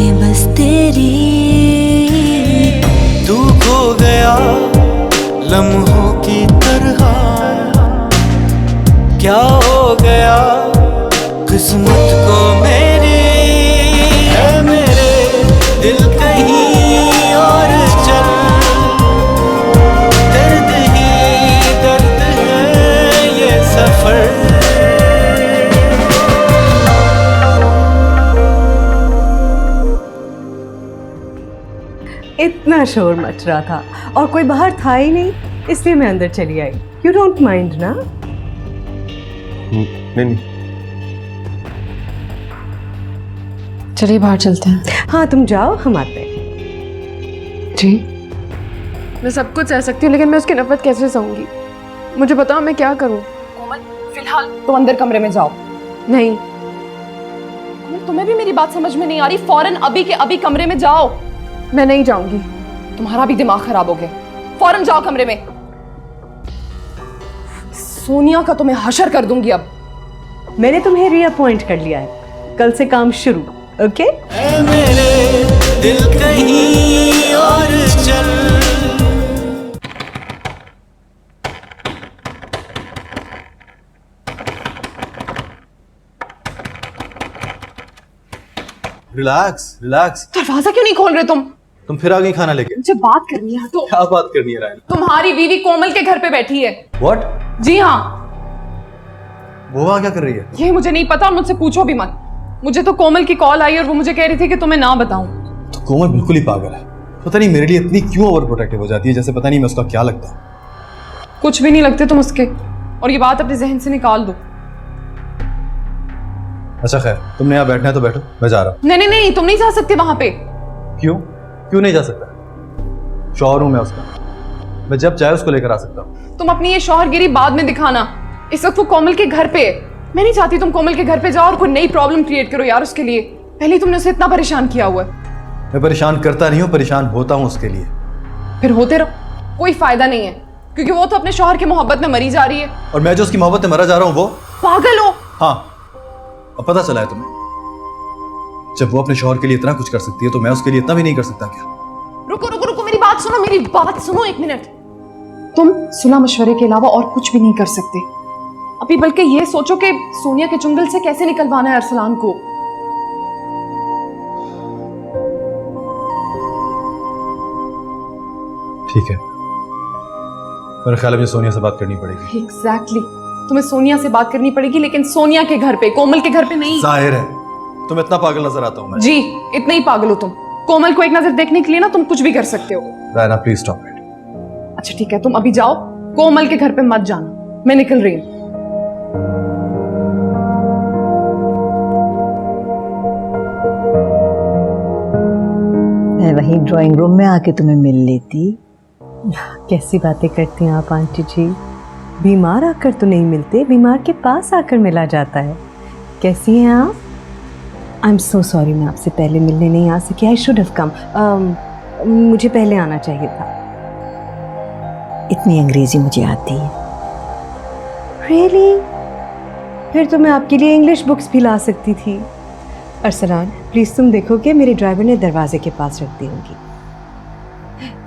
आंखें बस तेरी। तू खो गया लम्हों की तरह, क्या हो गया किस्मत को मेरी। है मेरे दिल कहीं और चल, दर्द ही दर्द है ये सफर। इतना शोर मच रहा था और कोई बाहर था ही नहीं, इसलिए मैं अंदर चली आई। यू डोंट माइंड ना? नहीं। चलिए बाहर चलते हैं। हाँ तुम जाओ, हम आते हैं। जी मैं सब कुछ सह सकती हूँ, लेकिन मैं उसकी नफरत कैसे सहूंगी? मुझे बताओ मैं क्या करूँ? कोमल फिलहाल तुम अंदर कमरे में जाओ। नहीं कोमल तुम्हें भी मेरी बात समझ में नहीं आ रही? फौरन अभी के अभी कमरे में जाओ। मैं नहीं जाऊंगी। तुम्हारा भी दिमाग खराब हो गया। फौरन जाओ कमरे में। सोनिया का तो मैं हशर कर दूंगी अब। मैंने तुम्हें रीअपॉइंट कर लिया है, कल से काम शुरू। ओके? है मेरे दिल कहीं और चल। Relax relax. दरवाजा क्यों नहीं खोल रहे तुम फिर आ गई खाना लेके? मुझे बात करनी है। तो क्या बात करनी है रायना? तुम्हारी बीवी कोमल के घर पे बैठी है। व्हाट? जी हाँ। वो वहाँ क्या कर रही है? ये मुझे नहीं पता और मुझसे पूछो भी मत। मुझे तो कोमल की कॉल आई और वो मुझे कह रही थी कि तुम्हें ना बताऊं। तो कोमल बिल्कुल ही पागल है। पता नहीं मेरे लिए इतनी क्यों ओवर प्रोटेक्टिव हो जाती है, जैसे पता नहीं मैं उसका क्या लगता हूँ। कुछ भी नहीं लगते तुम उसके, और ये बात अपने जहन से निकाल दो। अच्छा खैर, तुमने यहाँ बैठना है तो बैठो, मैं जा रहा हूँ। नहीं नहीं नहीं, तुम नहीं जा सकते वहां पे। क्यों नहीं जा सकता? शौहर हूँ मैं उसका, मैं जब चाहे उसको लेकर आ सकता हूँ। तुम अपनी ये शौहरगिरी बाद में दिखाना। इस वक्त वो कोमल के घर पे है। मैं नहीं चाहती तुम कोमल के घर पे जाओ और कोई नई प्रॉब्लम क्रिएट करो यार उसके लिए। पहले ही तुमने उसे इतना परेशान किया हुआ है। मैं परेशान करता नहीं हूँ, परेशान होता हूँ उसके लिए। फिर होते रहो, कोई फायदा नहीं है, क्योंकि वो तो अपने शौहर की मोहब्बत में मरी जा रही है। और मैं जो उसकी मोहब्बत में मरा जा रहा हूँ वो पागल हो। हाँ, अब पता चला है तुम्हें? जब वो अपने शौहर के लिए इतना कुछ कर सकती है तो मैं उसके लिए इतना भी नहीं कर सकता क्या? रुको रुको रुको, मेरी बात सुनो, मेरी बात सुनो एक मिनट। तुम सुलह मशवरे के अलावा और कुछ भी नहीं कर सकते अभी, बल्कि ये सोचो कि सोनिया के चुंगल से कैसे निकलवाना है अरसलान को। ठीक है, मेरे ख्याल में मुझे सोनिया से बात करनी पड़ेगी। एग्जैक्टली, तुम्हें सोनिया से बात करनी पड़ेगी, लेकिन सोनिया के घर पे, कोमल के घर पे नहीं। जाहिर है तुम इतना पागल नजर आता हूं मैं। जी इतने ही पागल हो तुम। कोमल को एक नजर देखने के लिए ना तुम कुछ भी कर सकते हो। Raina please stop it. अच्छा ठीक है, तुम अभी जाओ, कोमल के घर पे मत जाना, मैं निकल रही हूँ। मैं वहीं ड्राइंग रूम में आके तुम्हें मिल लेती। कैसी बातें करती हैं आप आंटी जी? बीमार आकर तो नहीं मिलते, बीमार के पास आकर मिला जाता है। कैसी हैं आप? आई एम सो सॉरी, मैं आपसे पहले मिलने नहीं आ सकी। I should have come. मुझे पहले आना चाहिए था। इतनी अंग्रेजी मुझे आती है। रियली? फिर तो मैं आपके लिए इंग्लिश बुक्स भी ला सकती थी। अरसलान प्लीज़ तुम देखो कि मेरे ड्राइवर ने दरवाजे के पास रख दी होंगी।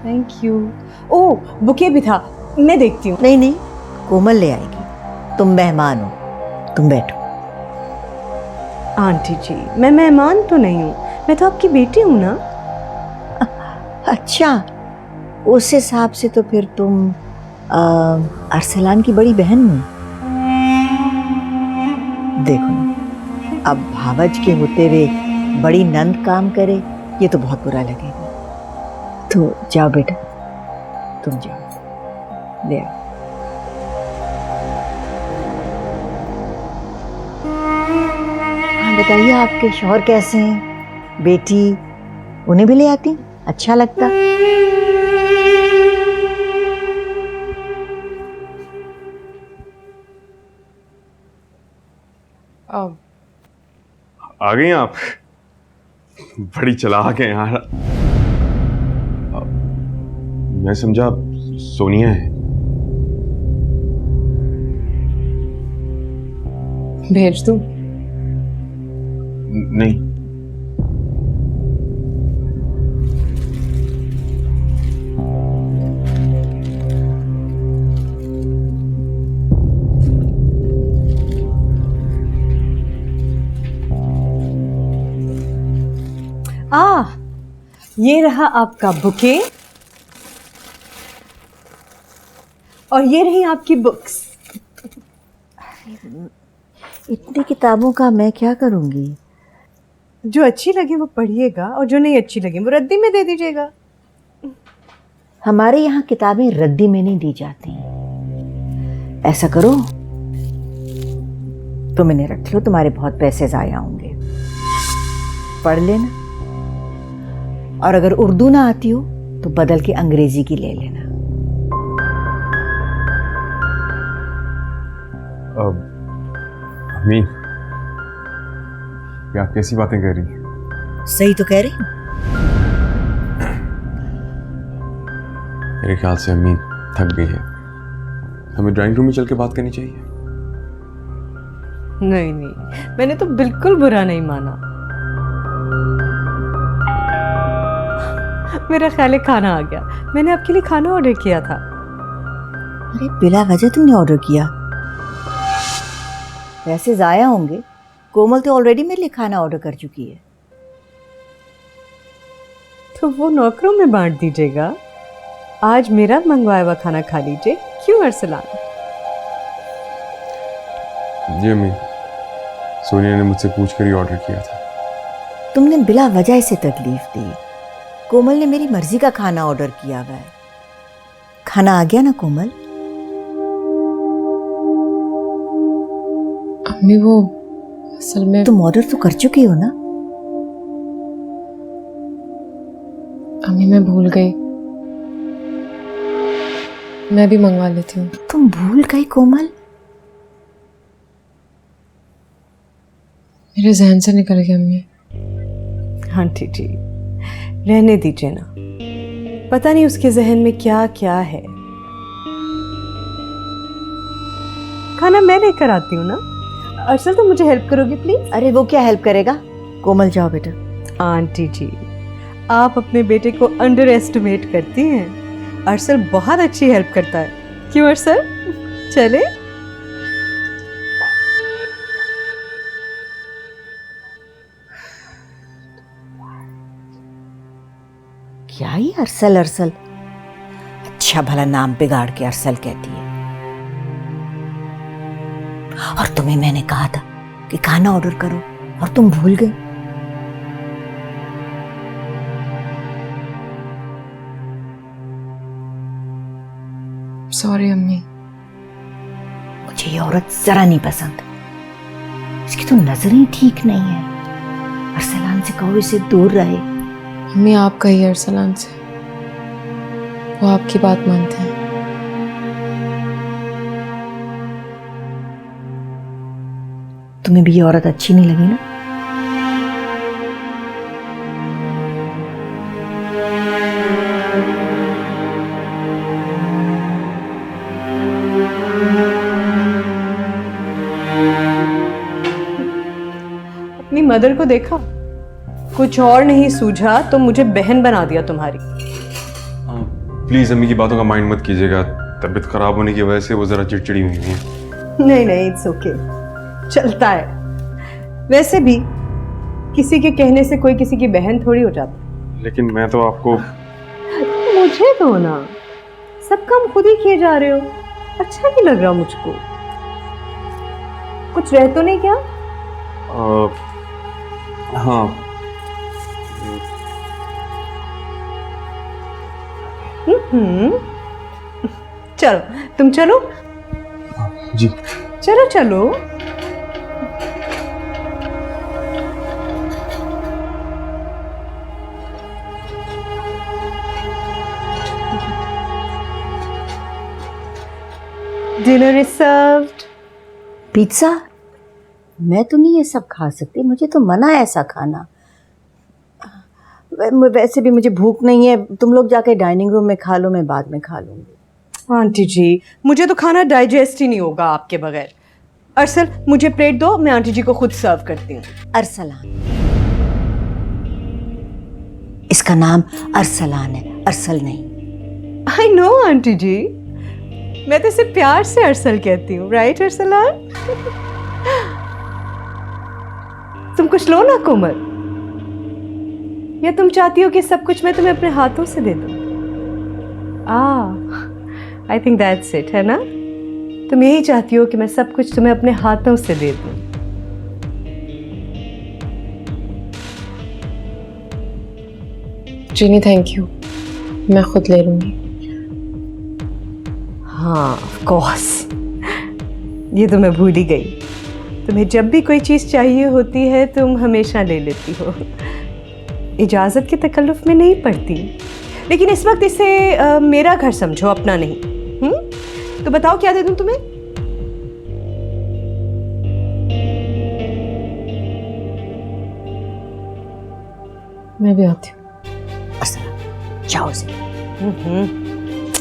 Thank you. ओह बुके भी था, मैं देखती हूँ। नहीं नहीं, कोमल ले आएगी, तुम मेहमान हो, तुम बैठो। आंटी जी मैं मेहमान तो नहीं हूँ, मैं तो आपकी बेटी हूँ ना। अच्छा, उस हिसाब से तो फिर तुम अरसलान की बड़ी बहन हो। देखो, अब भावज के होते हुए बड़ी नंद काम करे, ये तो बहुत बुरा लगेगा। तो जाओ बेटा, तुम जाओ, ले आओ। हाँ बताइए, आपके शौहर कैसे हैं? बेटी उन्हें भी ले आती, अच्छा लगता। आ गई आप? बड़ी चालाक हैं यार। मैं समझा सोनिया है। भेज दूं? नहीं, ये रहा आपका बुके और ये रही आपकी बुक्स। इतनी किताबों का मैं क्या करूंगी? जो अच्छी लगे वो पढ़िएगा और जो नहीं अच्छी लगे वो रद्दी में दे दीजिएगा। हमारे यहाँ किताबें रद्दी में नहीं दी जाती। ऐसा करो, तुम इन्हें रख लो, तुम्हारे बहुत पैसे ज़ाया होंगे। पढ़ लेना, और अगर उर्दू ना आती हो तो बदल के अंग्रेजी की ले लेना। अम्मी, ये आप कैसी बातें कह रही हैं? सही तो कह रही हूँ। मेरे ख्याल से अम्मी थक गई है, हमें ड्राइंग रूम में चल के बात करनी चाहिए। नहीं नहीं, मैंने तो बिल्कुल बुरा नहीं माना। मेरा ख्याल है खाना आ गया। मैंने आपके लिए खाना ऑर्डर किया था। अरे बिला वजह तुमने ऑर्डर किया? पैसे ज़ाया होंगे। कोमल तो ऑलरेडी मेरे लिए खाना ऑर्डर कर चुकी है। तो वो नौकरों में बांट दीजिएगा। आज मेरा मंगवाया हुआ खाना खा लीजिए। क्यों अरसलान? जी अम्मी, सोनिया ने मुझसे पूछ कर ही ऑर्डर किया था। तुमने बिला वजह इसे तकलीफ दी। कोमल ने मेरी मर्जी का खाना ऑर्डर किया हुआ है। खाना आ गया ना कोमल? अम्मी वो असल में तुम ऑर्डर तो कर चुकी हो ना? अम्मी मैं भूल गई, मैं भी मंगवा लेती हूँ। तुम भूल गई कोमल? मेरे जहन से निकल गया अम्मी। आंटी जी रहने दीजिए ना, पता नहीं उसके जहन में क्या क्या है। खाना मैं लेकर आती हूँ ना। अरसल तुम मुझे हेल्प करोगे प्लीज? अरे वो क्या हेल्प करेगा? कोमल जाओ बेटा। आंटी जी आप अपने बेटे को अंडर एस्टिमेट करती हैं। अरसल बहुत अच्छी हेल्प करता है। क्यों अरसल? चले? क्या ही अरसल अरसल, अच्छा भला नाम बिगाड़ के अरसल कहती है। और तुम्हें मैंने कहा था कि खाना ऑर्डर करो और तुम भूल गई। सॉरी अम्मी। मुझे ये औरत जरा नहीं पसंद। इसकी तो नजरें ठीक नहीं है। अरसलान से कहो इसे दूर रहे। अम्मी आप कहिए अरसलान से, वो आपकी बात मानते हैं। तुम्हें भी ये औरत अच्छी नहीं लगी ना? अपनी मदर को देखा, कुछ और नहीं सूझा तो मुझे बहन बना दिया तुम्हारी। प्लीज अम्मी की बातों का माइंड मत कीजिएगा, तबीयत खराब होने की वजह से वो जरा चिड़चिड़ी हुई है। नहीं नहीं इट्स ओके, चलता है। वैसे भी किसी के कहने से कोई किसी की बहन थोड़ी हो जाता। लेकिन मैं तो आपको मुझे दो ना, सब काम खुद ही किए जा रहे हो। अच्छा नहीं लग रहा मुझको। कुछ रह तो नहीं क्या? हाँ चलो तुम चलो। जी चलो चलो। Dinner is served. पिज्जा? मैं तो नहीं ये सब खा सकती, मुझे तो मना है ऐसा खाना। वैसे भी मुझे भूख नहीं है। तुम लोग जाके डाइनिंग रूम में खा लो, मैं बाद में खा लूंगी। आंटी जी मुझे तो खाना डाइजेस्ट ही नहीं होगा आपके बगैर। अरसल मुझे प्लेट दो, मैं आंटी जी को खुद सर्व करती हूँ। अरसलान, इसका नाम अरसलान है, अरसल नहीं। आई नो आंटी जी, मैं तो इसे प्यार से अरसल कहती हूँ। राइट अरसलान? तुम कुछ लो ना कोमल। या तुम चाहती हो कि सब कुछ मैं तुम्हें अपने हाथों से दे दूं? आई थिंक दैट्स इट, है ना? तुम यही चाहती हो कि मैं सब कुछ तुम्हें अपने हाथों से दे दूं। चीनी थैंक यू, मैं खुद ले लूंगी। हाँ ऑफ कोर्स, ये तो मैं भूल ही गई। तुम्हें जब भी कोई चीज़ चाहिए होती है तुम हमेशा ले लेती हो, इजाज़त के तकल्लुफ़ में नहीं पड़ती। लेकिन इस वक्त इसे मेरा घर समझो, अपना नहीं। तो बताओ क्या दे दूं तुम्हें? मैं भी आती हूँ। जाओ से।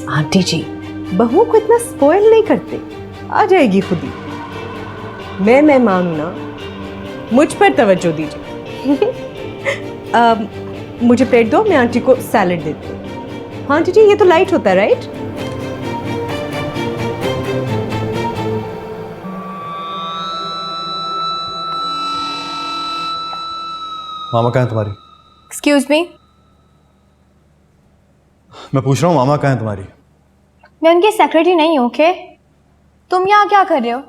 आंटी जी, बहू को इतना स्पॉइल नहीं करते, आ जाएगी खुद ही। मैं मेहमान हूं ना, मुझ पर तवज्जो दीजिए। मुझे प्लेट दो, मैं आंटी को सैलेड देती हूँ। हाँ आंटी जी, ये तो लाइट होता है राइट? मामा कहाँ है तुम्हारी? एक्सक्यूज मी, मैं पूछ रहा हूँ मामा कहाँ है तुम्हारी? मैं उनकी सेक्रेटरी नहीं हूँ, ओके? तुम यहाँ क्या कर रहे हो?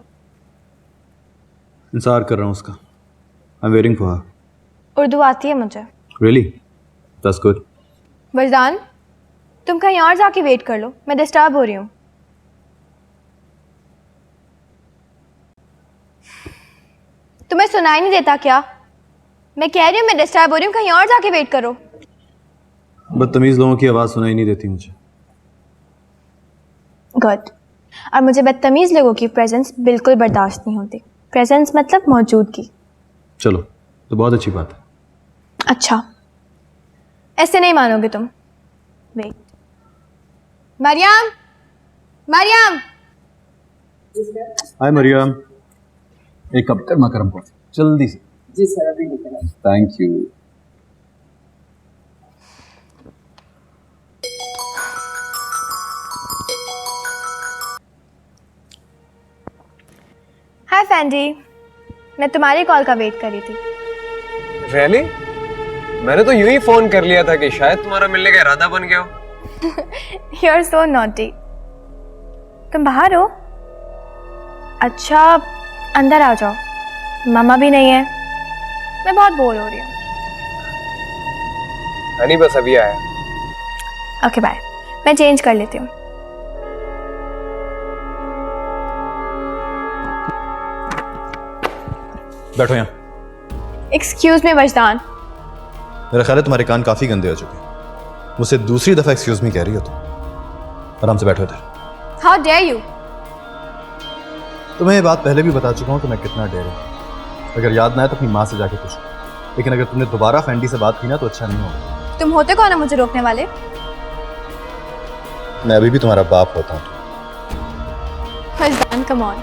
इंतजार कर रहा हूँ उसका। I am waiting for her. Urdu आती है मुझे। रियली? That's good. वरदान, तुम कहीं और जाके वेट कर लो, मैं डिस्टर्ब हो रही हूँ। तुम्हें सुनाई नहीं देता क्या? मैं कह रही हूँ मैं डिस्टर्ब हो रही हूँ, कहीं और जाके वेट करो। बदतमीज लोगों की आवाज़ सुनाई नहीं देती मुझे। गुड। और मुझे बदतमीज लोगों की प्रेजेंस बिल्कुल बर्दाश्त नहीं होती। प्रेजेंस मतलब मौजूदगी। चलो, तो बहुत अच्छी बात है। अच्छा, ऐसे नहीं मानोगे तुम। वेट, मरियम, मरियम। हाय मरियम, एक कप गर्मा गर्म कॉफी जल्दी से। जी सर, अभी निकला। Thank you. हाय फैंडी, मैं तुम्हारी कॉल का वेट कर रही थी। रियली? मैंने तो यूं ही फोन कर लिया था कि शायद तुम्हारा मिलने का इरादा बन गया हो। You are so naughty. तुम बाहर हो? अच्छा, अंदर आ जाओ, मामा भी नहीं है, मैं बहुत बोर हो रही हूँ। हनी बस अभी आया। ओके बाय, मैं चेंज कर लेती हूँ। बैठो यहाँ। Excuse me Wajdan. मेरा ख्याल है तुम्हारे कान काफी गंदे हो चुके हैं। मुझसे दूसरी दफा एक्सक्यूज मी कह रही हो तुम। आराम से बैठो इधर। How dare you. तुम्हें ये बात पहले भी बता चुका हूँ कि मैं कितना डेयर हूँ। अगर याद ना आए तो अपनी माँ से जाके पूछो। लेकिन अगर तुमने दोबारा फैंडी से बात की ना तो अच्छा नहीं होगा। तुम होते कौन है मुझे रोकने वाले? मैं अभी भी तुम्हारा बाप होता हूँ। वजदान कम ऑन,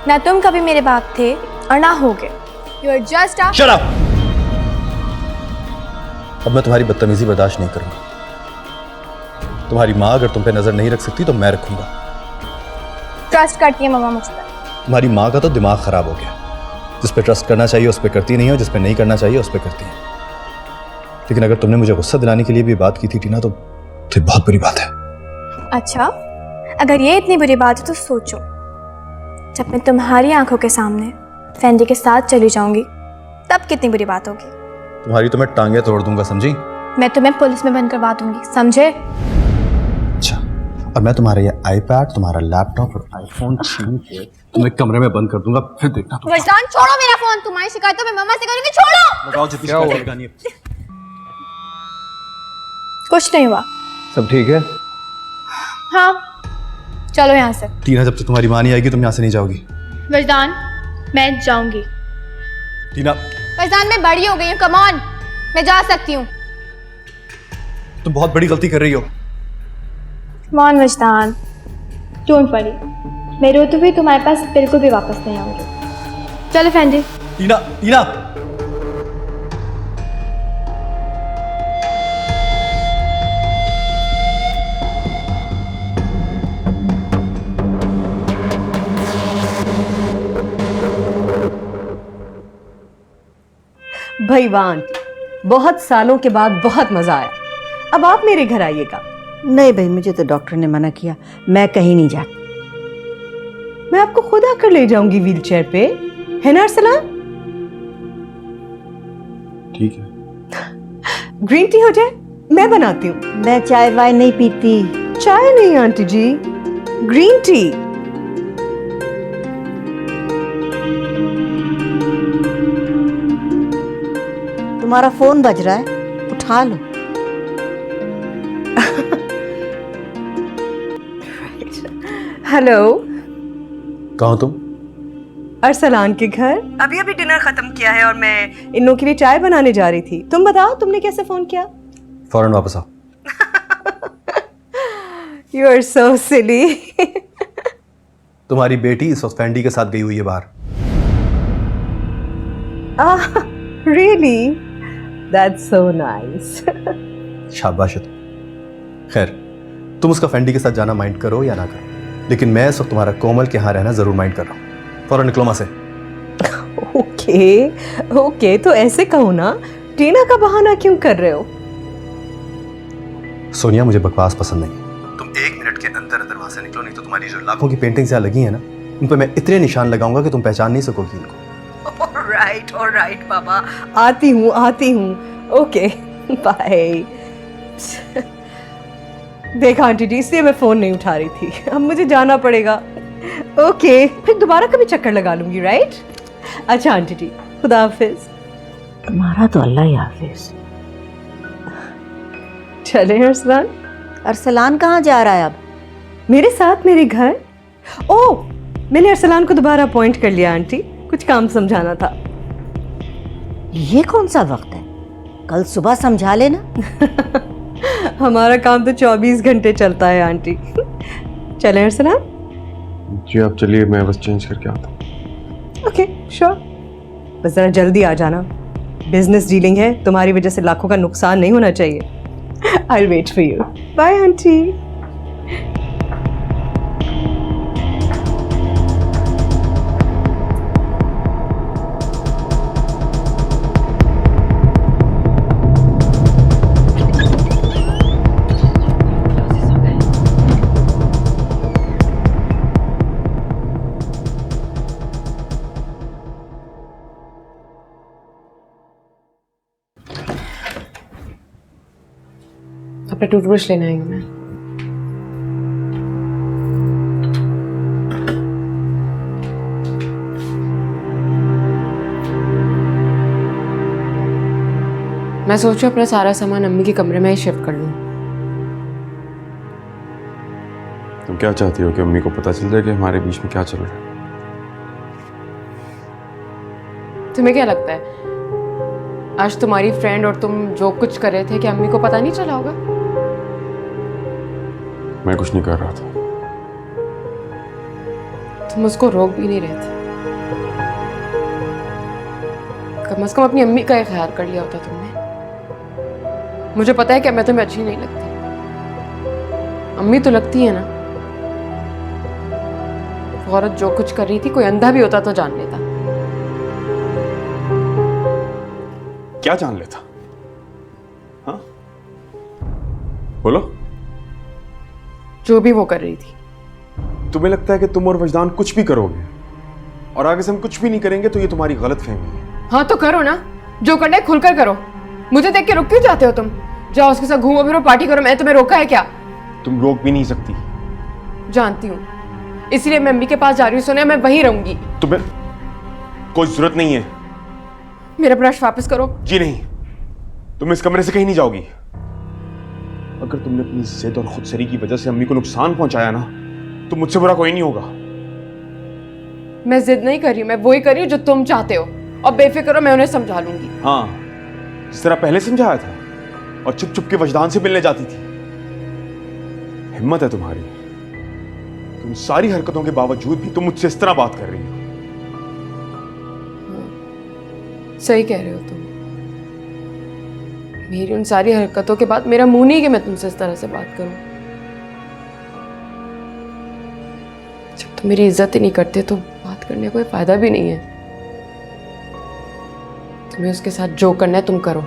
ना तुम कभी मेरे बाप थे और ना होगे। You are just a shut up. अब मैं तुम्हारी बदतमीजी बर्दाश्त नहीं करूंगा। तुम्हारी माँ अगर तुम पे नजर नहीं रख सकती तो मैं रखूंगा। ट्रस्ट करती है मम्मा मुझ पर। तुम्हारी माँ का तो दिमाग खराब हो गया। जिस पे ट्रस्ट करना चाहिए उस पे करती नहीं हो, जिस पे नहीं करना चाहिए उस पे करती है। लेकिन अगर तुमने मुझे गुस्सा दिलाने के लिए भी बात की थी टीना, तो बहुत बुरी बात है। अच्छा, अगर ये इतनी बुरी बात है तो सोचो, जब मैं तुम्हारी आंखों के सामने फैंडी के साथ चली जाऊंगी तब कितनी बुरी बात होगी। तुम्हारी तो मैं टांगे तोड़ दूंगा, समझी? मैं तुम्हें पुलिस में बंद करवा दूंगी, समझे? अच्छा, अब मैं तुम्हारा ये आईपैड, तुम्हारा लैपटॉप और आईफोन छीन के तुम्हें कमरे में बंद कर दूंगा, फिर देखना तुम। वजदान छोड़ो मेरा फोन, तुम्हारी शिकायत तो मैं मम्मा से करूंगी, छोड़ो। लगाओ जितनी शिकायत लगानी है। कुछ नहीं हुआ। सब ठीक है? हाँ, चलो यहाँ से। टीना, जब तक तुम्हारी माँ नहीं आएगी तुम यहाँ से नहीं जाओगी। वजदान, मैं जाऊंगी। टीना, वजदान, मैं बड़ी हो गई हूँ, कम ऑन, मैं जा सकती हूँ। तुम बहुत बड़ी गलती कर रही हो। कम ऑन वजदान, डोंट वरी, मैं रोते हुए तुम्हारे पास बिल्कुल भी वापस नहीं आऊंगी। चलो फैंडी। टीना, टीना। भाई वाह आंटी, बहुत सालों के बाद बहुत मजा आया। अब आप मेरे घर आइएगा। नहीं भाई, मुझे तो डॉक्टर ने मना किया, मैं कहीं नहीं जाती। मैं आपको खुद आकर ले जाऊंगी व्हीलचेयर पे, है ना अरसलान? ठीक है। ग्रीन टी हो जाए, मैं बनाती हूँ। मैं चाय वाय नहीं पीती। चाय नहीं आंटी जी, ग्रीन टी। तुम्हारा फोन बज रहा है, उठा लो। हेलो, कहाँ हो तुम? अरसलान के घर। अभी अभी डिनर खत्म किया है और मैं इन लोगों के लिए चाय बनाने जा रही थी। तुम बताओ, तुमने कैसे फोन किया? फौरन वापस आओ। यू आर सो सिली। तुम्हारी बेटी इस वक्त फैंडी के साथ गई हुई है बाहर। रियली? That's so nice. शाबाश है तुम। खैर, तुम उसका फैंडी के साथ जाना माइंड करो या ना करो, लेकिन मैं इस वक्त तुम्हारा कोमल के यहाँ रहना जरूर माइंड कर रहा हूँ। फौरन निकलो वहां से। ओके ओके, तो ऐसे कहो ना, टीना का बहाना क्यों कर रहे हो? सोनिया, मुझे बकवास पसंद नहीं है। तुम 1 मिनट के अंदर अंदर वहां से निकलो, नहीं तो तुम्हारी जो लाखों की पेंटिंग्स यहाँ लगी है ना, उन पर मैं इतने निशान लगाऊंगा कि तुम पहचान नहीं सकोगी इनको। ऑलराइट बाबा, आती हूँ। Okay bye. देखा आंटी जी, इसलिए मैं फोन नहीं उठा रही थी। अब मुझे जाना पड़ेगा। ओके, फिर दोबारा कभी चक्कर लगा लूंगी, राइट? अच्छा आंटी जी, खुदा हाफिज। तुम्हारा तो अल्लाह ही हाफिज। चले अरसलान। अरसलान कहाँ जा रहा है अब? मेरे साथ मेरे घर। ओह, मैंने अरसलान को दोबारा अपॉइंट कर लिया आंटी, कुछ काम समझाना था। ये कौन सा वक्त है? कल सुबह समझा लेना। हमारा काम तो 24 घंटे चलता है आंटी। चले अरसलान? जी आप चलिए, मैं बस चेंज करके आता हूँ। ओके श्योर, बस जरा जल्दी आ जाना। बिजनेस डीलिंग है, तुम्हारी वजह से लाखों का नुकसान नहीं होना चाहिए। I wait for you. Bye aunty. अपना टूथब्रश लेने आई हूँ मैं। मैं सोचू अपना सारा सामान अम्मी के कमरे में ही शिफ्ट कर लूँ। तुम क्या चाहती हो कि अम्मी को पता चल जाए कि हमारे बीच में क्या चल रहा है? तुम्हें क्या लगता है आज तुम्हारी फ्रेंड और तुम जो कुछ कर रहे थे कि अम्मी को पता नहीं चला होगा? मैं कुछ नहीं कर रहा था। तुम उसको रोक भी नहीं रहे थे। कम से कम अपनी अम्मी का ही ख्याल कर लिया होता तुमने। मुझे पता है कि मैं तुम्हें अच्छी नहीं लगती, अम्मी तो लगती है ना। वो औरत जो कुछ कर रही थी, कोई अंधा भी होता तो जान लेता। क्या जान लेता? हाँ बोलो। जो भी वो कर रही थी। तुम्हें लगता है कि तुम और वजदान कुछ भी करोगे और आगे से हम कुछ भी नहीं करेंगे, तो ये तुम्हारी गलत फहमी है। हाँ तो करो ना, जो करना है खुलकर करो। मुझे देख के रुक क्यों जाते हो तुम? जाओ उसके साथ घूमो फिरो, पार्टी करो। मैं तुम्हें रोका है क्या? तुम रोक भी नहीं सकती। जानती हूँ, इसलिए मैं अम्मी के पास जा रही हूँ। सोनिया, मैं वहीं रहूंगी। तुम्हें कोई जरूरत नहीं है। मेरा ब्रश वापस करो। जी नहीं, तुम इस कमरे से कहीं नहीं जाओगी। अगर तुमने अपनी जिद और खुदसरी की वजह से अम्मी को नुकसान पहुंचाया ना, तो मुझसे बुरा कोई नहीं होगा। मैं जिद नहीं कर रही हूँ, मैं वही कर रही हूँ जो तुम चाहते हो। और बेफिक्र हो, मैं उन्हें समझा लूंगी। हाँ, जिस तरह पहले समझाया था और चुप चुप के वजदान से मिलने जाती थी। हिम्मत है तुम्हारी, तुम सारी हरकतों के बावजूद भी तुम मुझसे इस तरह बात कर रही हो। सही कह रहे हो तुम। मेरी उन सारी हरकतों के बाद मेरा मुंह नहीं कि मैं तुमसे इस तरह से बात करूं। जब तुम मेरी इज्जत ही नहीं करते तो बात करने का कोई फायदा भी नहीं है। तुम्हें उसके साथ जो करना है तुम करो,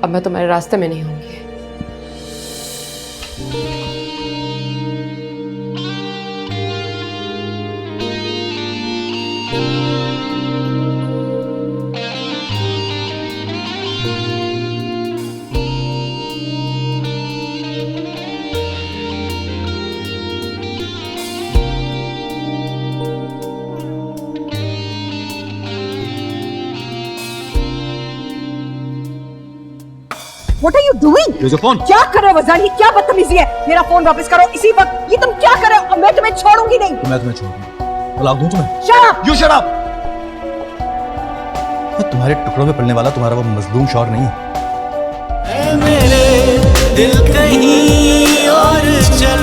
अब मैं तुम्हारे रास्ते में नहीं होंगी। What are you doing? Use your phone. क्या कर रहे हो वजानी? क्या बदतमीजी है? मेरा फोन वापस करो इसी वक्त। ये तुम क्या कर रहे हो? मैं तुम्हें छोड़ूंगी नहीं। तो मैं तुम्हें छोड़ूंगा। तलाक दूं तुम्हें? Shut up! You shut up! मैं तुम्हारे टुकड़ों में पलने वाला तुम्हारा वो मजलूम शौहर नहीं है। मेरे दिल कहीं और चल।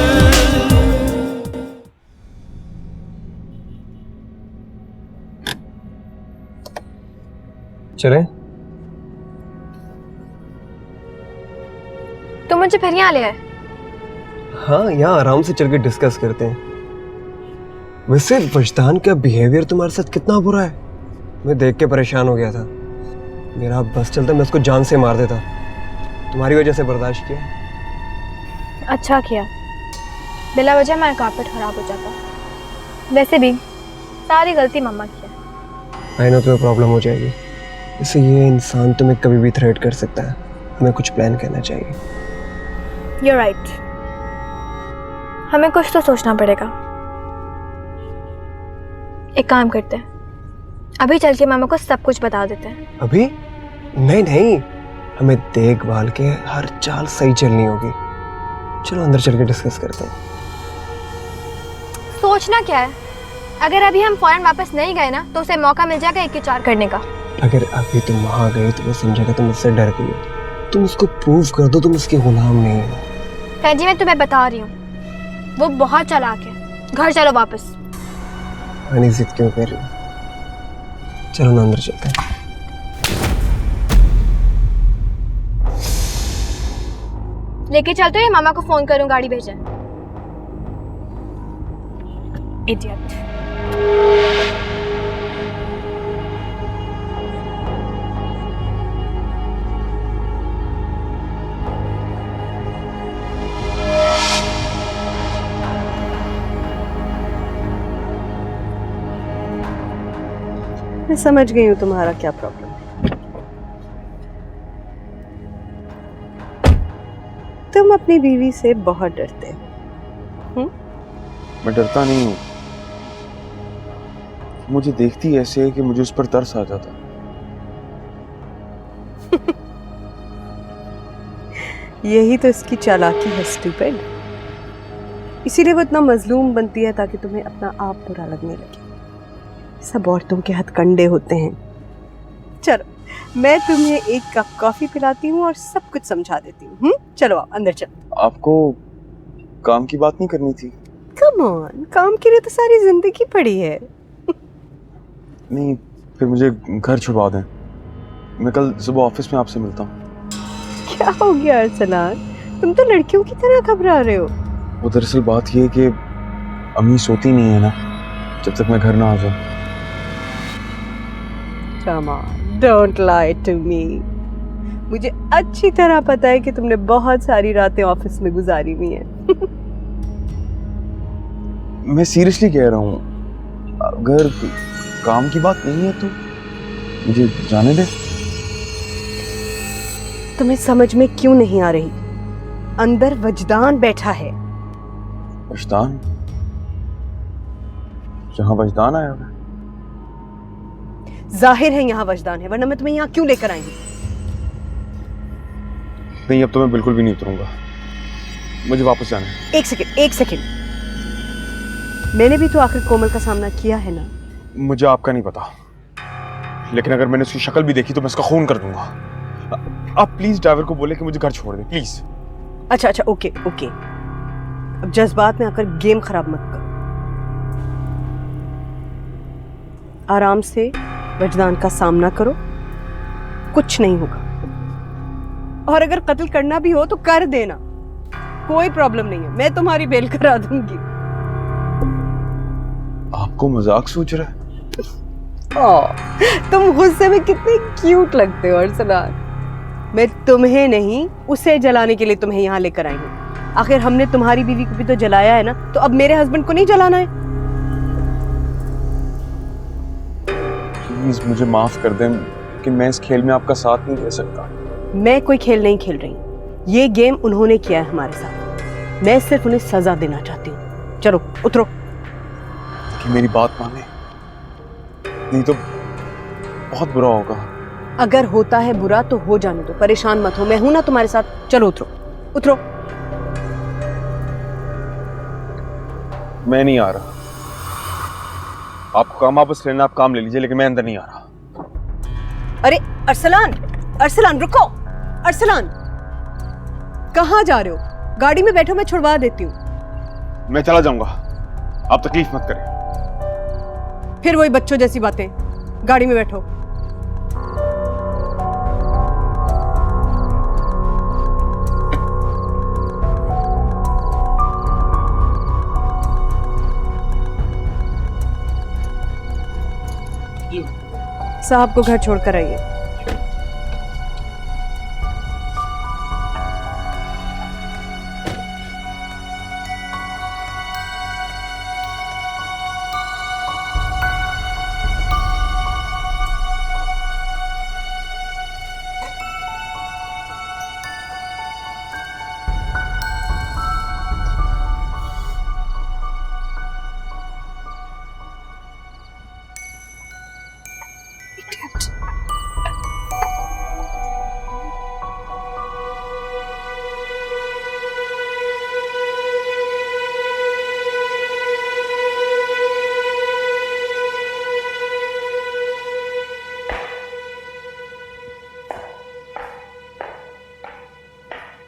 चले? तो मुझे फिर यहाँ ले आए। हाँ, यहाँ आराम से चल के डिस्कस करते हैं। वैसे वजदान का बिहेवियर तुम्हारे साथ कितना बुरा है। मैं देख के परेशान हो गया था। मेरा बस चलता मैं उसको जान से मार देता। तुम्हारी वजह से बर्दाश्त किया। अच्छा किया, बिला वजह मेरा कारपेट खराब हो जाता। वैसे भी सारी गलती मम्मा की है। आई नो तुम्हें प्रॉब्लम हो जाएगी। वैसे ये इंसान तुम्हें कभी भी थ्रेट कर सकता है। हमें कुछ प्लान करना चाहिए। You're right. हमें कुछ तो सोचना पड़ेगा। एक काम करते हैं, अभी चल के मामा को सब कुछ बता देते हैं। अभी? नहीं नहीं, हमें देखभाल के हर चाल सही चलनी होगी। चलो अंदर चल के डिस्कस करते हैं। सोचना क्या है, अगर अभी हम फौरन वापस नहीं गए ना तो उसे मौका मिल जाएगा एक विचार करने का। अगर अभी तुम वहां गए तो वो समझेगा तुम मुझसे डर गई हो। तुम उसको प्रूव कर दो तुम उसके गुलाम नहीं हो। जी मैं तुम्हें बता रही हूँ, वो बहुत चालाक है। घर चलो वापस। हनी जिद क्यों कर रही हो? चलो ना अंदर चलते हैं। लेके चलते हैं, मामा को फोन करूँ गाड़ी भेजे। इडियट। मैं समझ गई हूँ तुम्हारा क्या प्रॉब्लम है। तुम अपनी बीवी से बहुत डरते हो। मैं डरता नहीं हूँ। मुझे देखती ऐसे है कि मुझे उस पर तरस आ जाता। यही तो इसकी चालाकी है स्टूपिड। इसीलिए वो इतना मजलूम बनती है ताकि तुम्हें अपना आप बुरा लगने लगे। सब औरतों के हथकंडे होते हैं। चलो मैं तुम्हें एक कप कॉफी पिलाती हूँ और सब कुछ समझा देती हूँ। चलो आओ अंदर चलो। आपको काम की बात नहीं करनी थी? कम ऑन, काम के लिए तो सारी जिंदगी पड़ी है। नहीं, फिर मुझे घर छुड़वा दें। मैं कल सुबह ऑफिस में आपसे मिलता हूँ। क्या हो गया अरसलान, तुम तो लड़कियों की तरह घबरा रहे हो। वो दरअसल बात ये है कि अम्मी सोती नहीं है ना जब तक मैं घर ना आ जाऊँ। Come on, don't lie to me. मुझे अच्छी तरह पता है कि तुमने बहुत सारी रातें ऑफिस में गुजारी हुई हैं। मैं सीरियसली कह रहा हूँ, अगर काम की बात नहीं है तो मुझे जाने दे। तुम्हें समझ में क्यों नहीं आ रही? अंदर वजदान बैठा है। वजदान? जहाँ वजदान आया हुआ है। जाहिर है यहाँ वजदान है, वरना मैं तुम्हें यहाँ क्यों लेकर आई हूँ? नहीं, अब तो मैं बिल्कुल भी नहीं उतरूंगा। मुझे वापस जाना है। एक सेकंड। मैंने भी तो आखिर कोमल का सामना किया है ना। मुझे आपका नहीं पता, लेकिन अगर मैंने उसकी शक्ल भी देखी तो मैं उसका खून कर दूंगा। आप प्लीज ड्राइवर को बोले कि मुझे घर छोड़ दे प्लीज। अच्छा ओके। अब जज्बात में आकर गेम खराब मत करो। आराम से वजदान का सामना करो, कुछ नहीं होगा। और अगर कत्ल करना भी हो तो कर देना, कोई प्रॉब्लम नहीं है। मैं तुम्हारी बेल करा दूंगी। आपको मजाक सूझ रहा है? तुम गुस्से में कितने क्यूट लगते हो अरसलान। मैं तुम्हें नहीं, उसे जलाने के लिए तुम्हें यहाँ लेकर आई हूँ। आखिर हमने तुम्हारी बीवी को भी तो जलाया है ना, तो अब मेरे हस्बैंड को नहीं जलाना है? प्लीज मुझे माफ कर दें कि मैं इस खेल में आपका साथ नहीं दे सकता। मैं कोई खेल नहीं खेल रही, ये गेम उन्होंने किया है हमारे साथ। मैं सिर्फ उन्हें सजा देना चाहती हूँ। चलो उतरो। कि मेरी बात माने, नहीं तो बहुत बुरा होगा। अगर होता है बुरा तो हो जाने दो, परेशान मत हो, मैं हूं ना तुम्हारे साथ। चलो उतरो उतरो। मैं नहीं आ रहा। आपको काम वापस लेना, आप काम ले लीजिए, लेकिन मैं अंदर नहीं आ रहा। अरे अरसलान, अरसलान रुको। अरसलान कहाँ जा रहे हो? गाड़ी में बैठो, मैं छुड़वा देती हूँ। मैं चला जाऊंगा, आप तकलीफ मत करें। फिर वही बच्चों जैसी बातें। गाड़ी में बैठो। साहब को घर छोड़कर आइए।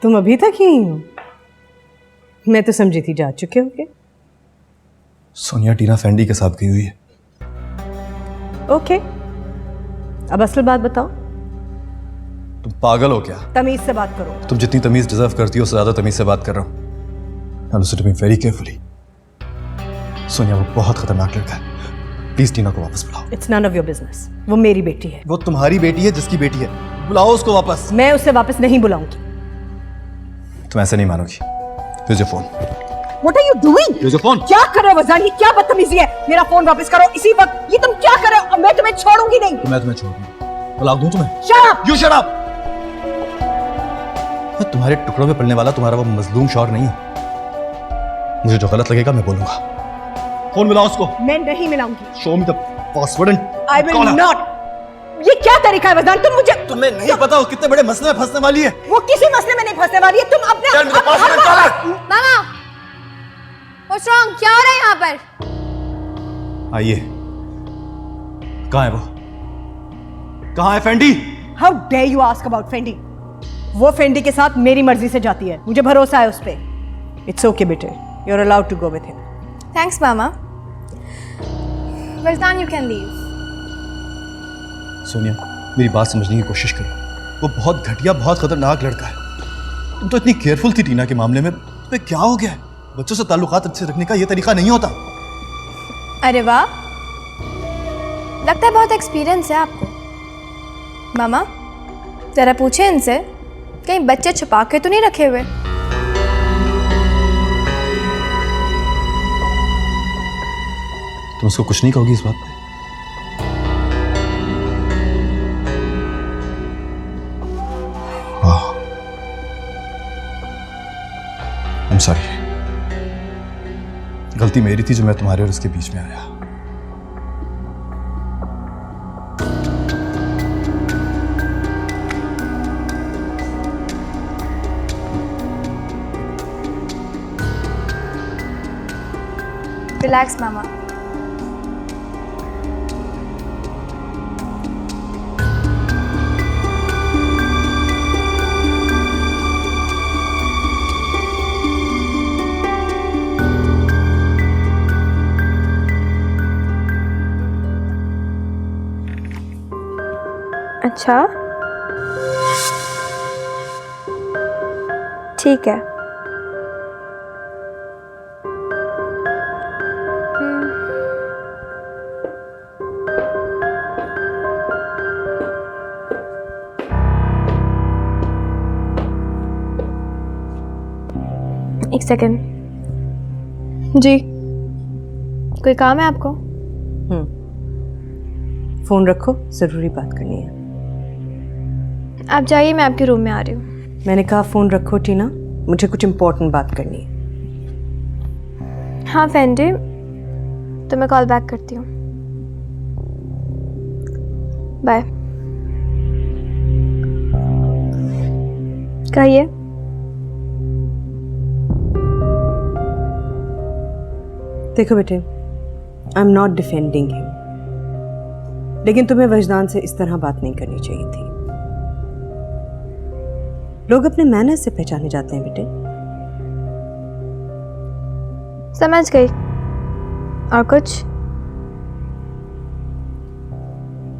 तुम अभी तक यहीं हो? मैं तो समझी थी जा चुके होगे। सोनिया टीना फैंडी के साथ गई हुई है। ओके, अब असल बात बताओ। तुम पागल हो क्या? तमीज से बात करो। तुम जितनी तमीज डिजर्व करती हो उससे ज्यादा तमीज से बात कर रहा हूँ। Now listen to me very carefully. Sonia वो बहुत खतरनाक लड़का है। प्लीज टीना को वापस बुलाओ। It's none of your business. वो मेरी बेटी है। वो तुम्हारी बेटी है जिसकी बेटी है। बुलाओ उसको वापस। मैं उसे वापस नहीं बुलाऊंगी। तुम ऐसे नहीं मानोगी। Here's your phone. What are you doing? Here's your phone. क्या कर रहे हो वज़ान? ये क्या बदतमीजी है? मेरा फोन वापस करो इसी वक्त। ये तुम क्या कर रहे हो? मैं तुम्हें छोड़ूंगी नहीं। तो मैं तुम्हें छोड़ दूंगा। बुला दूं तुम्हें? Shut up! You shut up! मैं तुम्हारे टुकड़ों में पलने वाला तुम्हारा वो मजलूम शौहर नहीं हूं। मुझे जो गलत लगेगा मैं बोलूंगा। फोन मिलाओ उसको। मैं नहीं मिलाऊंगी। Show me the password and I will call her. not. ये क्या तरीका है वज़ान? तुम मुझे तुम्हें नहीं पता वो कितने बड़े मसले में फंसने वाली है। वो किसी मसले में नहीं फंसने वाली है। तुम अपने Tell me the password and call her. Mama, what's wrong? क्या हो रहा है यहाँ पर? आइए। कहाँ है वो? कहाँ है Fendi? How dare you ask about Fendi? वो फेंडी के साथ मेरी मर्जी से जाती है। मुझे भरोसा है उस पे। It's okay बेटे. You're allowed to go with him. Thanks, mama. Varzdan, you can leave. Sonia मेरी बात समझने की कोशिश करो। वो बहुत घटिया बहुत खतरनाक लड़का है। तुम तो इतनी केयरफुल थी टीना के मामले में, तुम्हें क्या हो गया है? बच्चों से ताल्लुकात अच्छे रखने का ये तरीका नहीं होता। अरे वाह, लगता है बहुत एक्सपीरियंस है आपको। मामा जरा पूछे इनसे, कहीं बच्चे छुपा के तो नहीं रखे हुए? तुम उसको कुछ नहीं कहोगी इस बात पे? I'm sorry. गलती मेरी थी जो मैं तुम्हारे और उसके बीच में आया। रिलैक्स मामा। अच्छा ठीक है। एक सेकेंड। जी, कोई काम है आपको? फोन रखो, जरूरी बात करनी है। आप जाइए, मैं आपके रूम में आ रही हूँ। मैंने कहा फोन रखो टीना, मुझे कुछ इम्पोर्टेंट बात करनी है। हाँ फैंडी, तो मैं कॉल बैक करती हूँ। बाय। कहिए। देखो बेटे, I am not defending him, लेकिन तुम्हें वजदान से इस तरह बात नहीं करनी चाहिए थी। लोग अपने मैनर्स से पहचाने जाते हैं बेटे। समझ गई। और कुछ?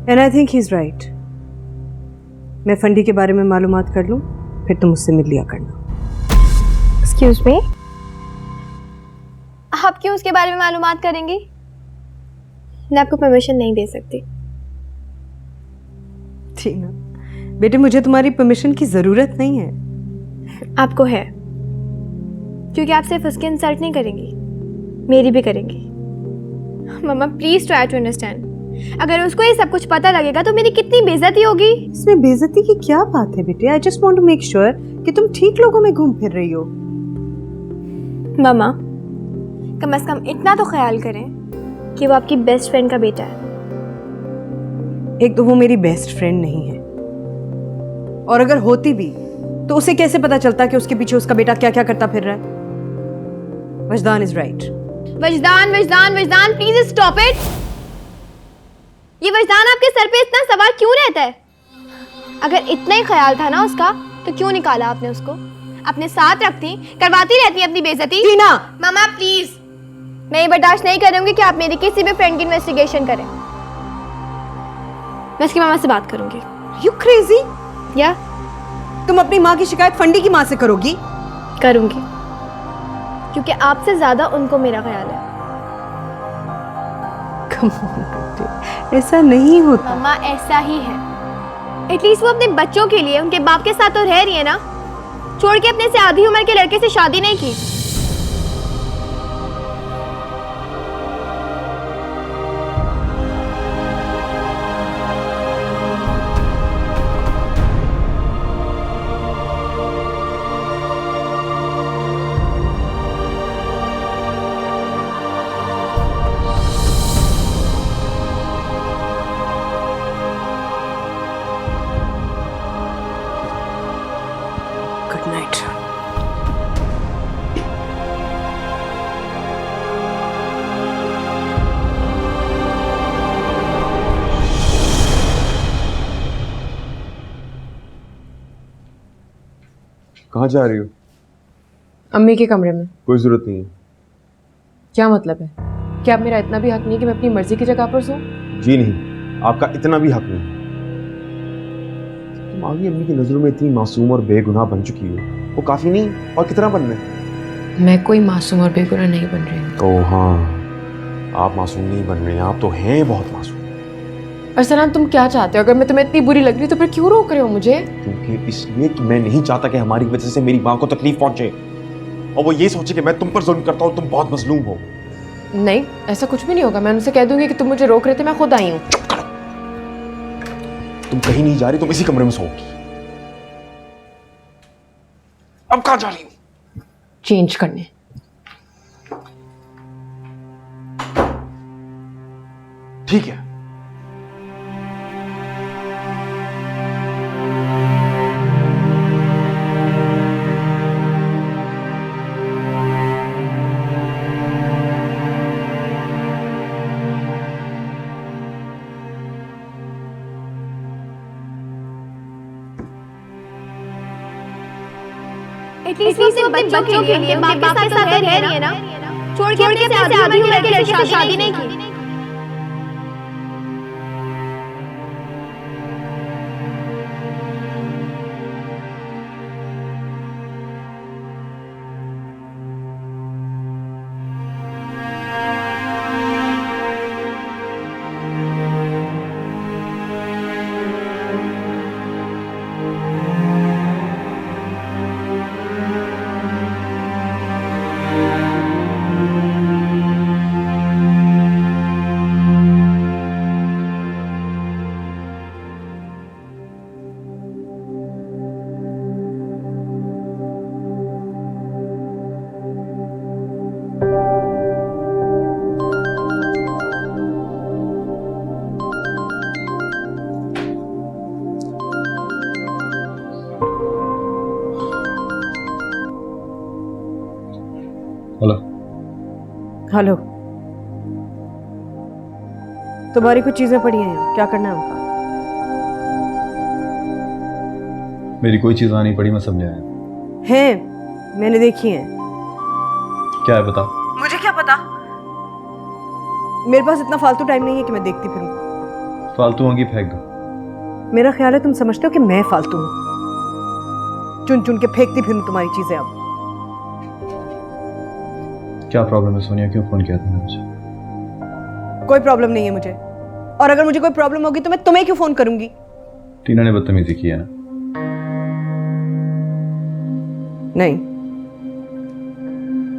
And I think he is right. मैं फंडी के बारे में मालूमात कर लूं, फिर तुम उससे मिल लिया करना। एक्सक्यूज मी, आप क्यों उसके बारे में मालूमात करेंगी? मैं आपको परमिशन नहीं दे सकती। ठीक ना बेटे, मुझे तुम्हारी परमिशन की जरूरत नहीं है। आपको है, क्योंकि आप सिर्फ उसकी इंसल्ट नहीं करेंगी, मेरी भी करेंगी। मम्मा प्लीज ट्राई टू अंडरस्टैंड। अगर उसको ये सब कुछ पता लगेगा तो मेरी कितनी बेइज्जती होगी। इसमें बेइज्जती की क्या बात है बेटे? I just want to make sure कि तुम ठीक लोगों में घूम फिर रही हो। मम्मा कम से कम इतना तो ख्याल करें कि वो आपकी बेस्ट फ्रेंड का बेटा है। एक तो वो मेरी बेस्ट फ्रेंड नहीं है, और अगर होती भी तो उसे कैसे पता चलता कि उसके पीछे उसका बेटा क्या क्या करता फिर रहा है? Wajdan is right. Wajdan Wajdan Wajdan, please stop it. ये वजदान आपके सर पे इतना सवार क्यों रहता है? अगर इतना ही ख्याल था ना उसका, तो क्यों निकाला आपने उसको? अपने साथ रखती, करवाती रहती अपनी बेइज्जती। टीना, मामा प्लीज, मैं ये बर्दाश्त नहीं करूंगी कि आप मेरी किसी भी फ्रेंड की इन्वेस्टिगेशन करें। मैं इसकी मामा से बात करूंगी। You crazy? या तुम अपनी माँ की शिकायत फंडी की माँ से करोगी? करूंगी, क्योंकि आपसे ज्यादा उनको मेरा ख्याल है। Come on, बेटे, ऐसा नहीं होता। मम्मा ऐसा ही है। एटलीस्ट वो अपने बच्चों के लिए उनके बाप के साथ तो रह रही है ना, छोड़ के अपने से आधी उम्र के लड़के से शादी नहीं की। Good night. कहाँ जा रही हो? अम्मी के कमरे में। कोई जरूरत नहीं है। क्या मतलब है? क्या अब मेरा इतना भी हक नहीं कि मैं अपनी मर्जी की जगह पर सोऊं? जी नहीं, आपका इतना भी हक नहीं। तुम आगे अम्मी की नजरों में इतनी मासूम और बेगुनाह बन चुकी हो, वो काफी नहीं और कितना बनना है? मैं कोई मासूम और बेगुनाह नहीं बन रही हूँ। ओ हाँ, आप मासूम नहीं बन रहे हैं, आप तो हैं बहुत मासूम। अरसलान, तुम क्या चाहते हो? अगर मैं तुम्हें इतनी बुरी लग रही हूँ तो फिर क्यों रोक रहे हो मुझे? क्योंकि इसलिए कि मैं नहीं चाहता कि हमारी वजह से मेरी माँ को तकलीफ पहुंचे, और वो ये सोचे कि मैं तुम पर जुल्म करता हूँ, तुम बहुत मजलूम हो। नहीं, ऐसा कुछ भी नहीं होगा। मैं उनसे कह दूंगी कि तुम मुझे रोक रहे थे, मैं खुद आई हूँ। तुम कहीं नहीं जा रही, तुम इसी कमरे में सोओगी। अब कहाँ जा रही हो? चेंज करने। ठीक है। एटलीस्ट वो अपने बच्चों के लिए उनके बाप के साथ तो रह रही है ना, छोड़ के अपने से आधी उम्र के लड़के से शादी नहीं की। हेलो। हेलो। तुम्हारी कुछ चीजें पड़ी हैं यहाँ, क्या करना है उनका? मेरी कोई चीज आनी पड़ी, मैं सब ले आया। हैं, मैंने देखी हैं। क्या है बताओ? मुझे क्या पता, मेरे पास इतना फालतू टाइम नहीं है कि मैं देखती फिरूं। फालतू होंगी फेंक दो। मेरा ख्याल है तुम समझते हो कि मैं फालतू हूँ, चुन चुन के फेंकती फिरूं तुम्हारी चीजें। अब क्या प्रॉब्लम है सोनिया, क्यों फोन किया तुमने मुझे? कोई प्रॉब्लम नहीं है मुझे, और अगर मुझे कोई प्रॉब्लम होगी तो मैं तुम्हें क्यों फोन करूंगी? टीना ने बदतमीजी की है ना? नहीं।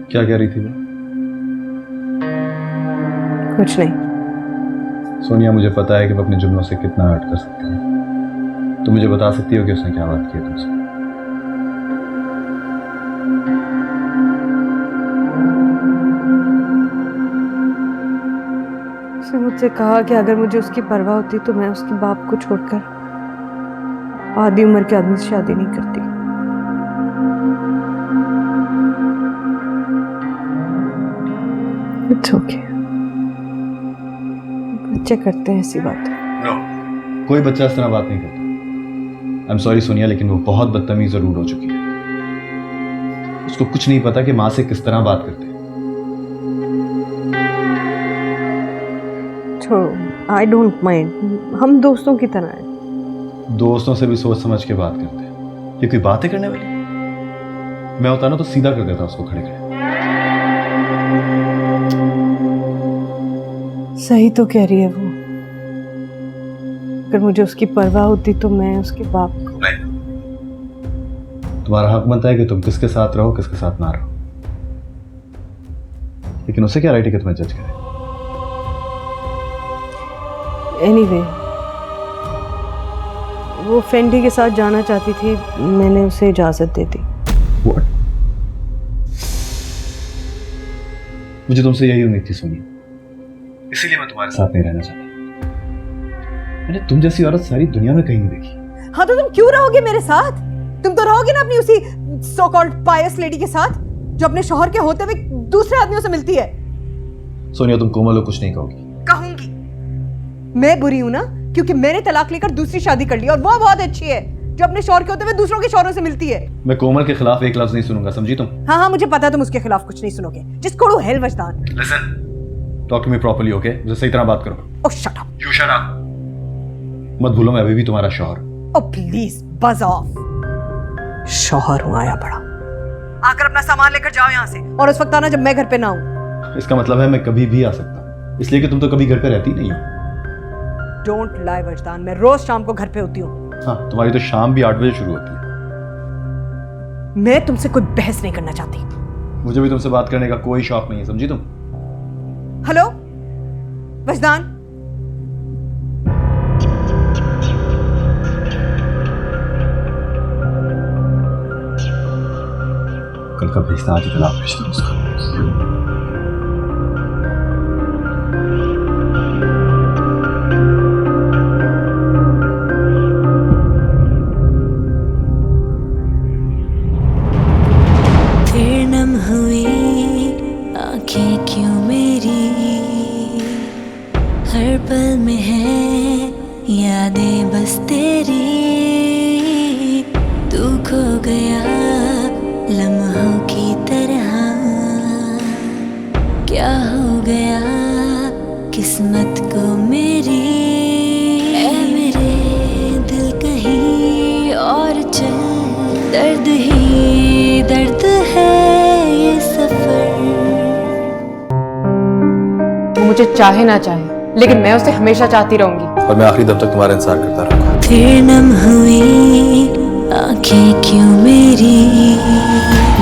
क्या कह रही थी वो? कुछ नहीं। सोनिया, मुझे पता है कि वो अपने जुमलों से कितना हर्ट कर सकती है। तुम मुझे बता सकती हो कि उसने क्या बात की है तुमसे? उसने मुझसे कहा कि अगर मुझे उसकी परवाह होती तो मैं उसके बाप को छोड़कर आधी उम्र के आदमी से शादी नहीं करती। It's okay. बच्चे करते हैं ऐसी बात। No. कोई बच्चा इस तरह बात नहीं करता। आई एम सॉरी सोनिया, लेकिन वो बहुत बदतमीज और रूड हो चुकी है। उसको कुछ नहीं पता कि माँ से किस तरह बात करते हैं। आई डोंट माइंड, हम दोस्तों की तरह हैं। दोस्तों से भी सोच समझ के बात करते हैं। ये कोई बातें करने वाली? मैं होता ना तो सीधा कर देता उसको खड़े खड़े। सही तो कह रही है वो। अगर मुझे उसकी परवाह होती तो मैं उसके बाप को। नहीं, तुम्हारा हक बनता है कि तुम किसके साथ रहो किसके साथ ना रहो, लेकिन उससे क्या राइट है कि तुम्हें जज करे? एनीवे, वो फ्रेंडी के साथ जाना चाहती थी, मैंने उसे इजाजत दे दी। What? मुझे तुमसे यही उम्मीद थी सोनिया, इसीलिए मैं तुम्हारे साथ नहीं रहना चाहता। मैंने तुम जैसी औरत सारी दुनिया में कहीं नहीं देखी। हाँ तो तुम क्यों रहोगे मेरे साथ? तुम तो रहोगे ना अपनी उसी सो कॉल्ड पायस लेडी के साथ जो अपने शौहर के होते हुए दूसरे आदमियों से मिलती है। सोनिया, तुम कोमल को कुछ नहीं कहोगी? कहूंगी। मैं बुरी हूं ना क्योंकि मैंने तलाक लेकर दूसरी शादी कर ली, और वो बहुत अच्छी है जो अपने शौहर के होते हुए दूसरों के शौहरों से मिलती है। मैं कोमल के खिलाफ एक लफ्ज नहीं सुनूंगा, समझी तुम? हाँ हाँ, मुझे पता है तुम उसके खिलाफ कुछ नहीं सुनोगे। Just go to hell Wajdan. Listen, talk to me properly, okay? मुझे सही तरह बात करो। Oh shut up. You shut up. मत भूलो मैं अभी भी तुम्हारा शौहर। Oh please buzz off. शौहर हूं आया बड़ा। आकर अपना सामान लेकर जाओ यहाँ से, और उस वक्त आना जब मैं घर पे ना हूं। इसका मतलब है मैं कभी भी आ सकता, इसलिए कि तुम तो कभी घर पे रहती नहीं हो। डोंट लाई वजदान, मैं रोज शाम को घर पे होती हूँ। हाँ, तुम्हारी तो शाम भी 8 बजे शुरू होती है। मैं तुमसे कोई बहस नहीं करना चाहती। मुझे भी तुमसे बात करने का कोई शौक नहीं है, समझी तुम? हेलो वजदान। कल का भेजता, आज तलाक भेजता उसका। आंखें क्यों मेरी हर पल में है यादें बस तेरी, तू खो गया लम्हों की तरह, क्या हो गया किस्मत को मेरी। ऐ मेरे दिल कहीं और चल, दर्द ही दर्द है ये सफर। मुझे चाहे ना चाहे, लेकिन मैं उसे हमेशा चाहती रहूंगी, और मैं आखिरी दम तक तुम्हारा इंतजार करता रहूंगा। फिर नम हुई आंखें क्यों मेरी।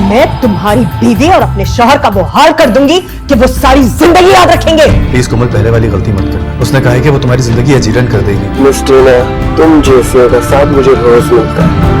मैं तुम्हारी बीवी और अपने शौहर का वो हाल कर दूंगी कि वो सारी जिंदगी याद रखेंगे। प्लीज कोमल, पहले वाली गलती मत करना। उसने कहा है कि वो तुम्हारी जिंदगी अजीरन कर देगी। मिस टीना, तुम जैसे का साथ मुझे रोज मिलता है।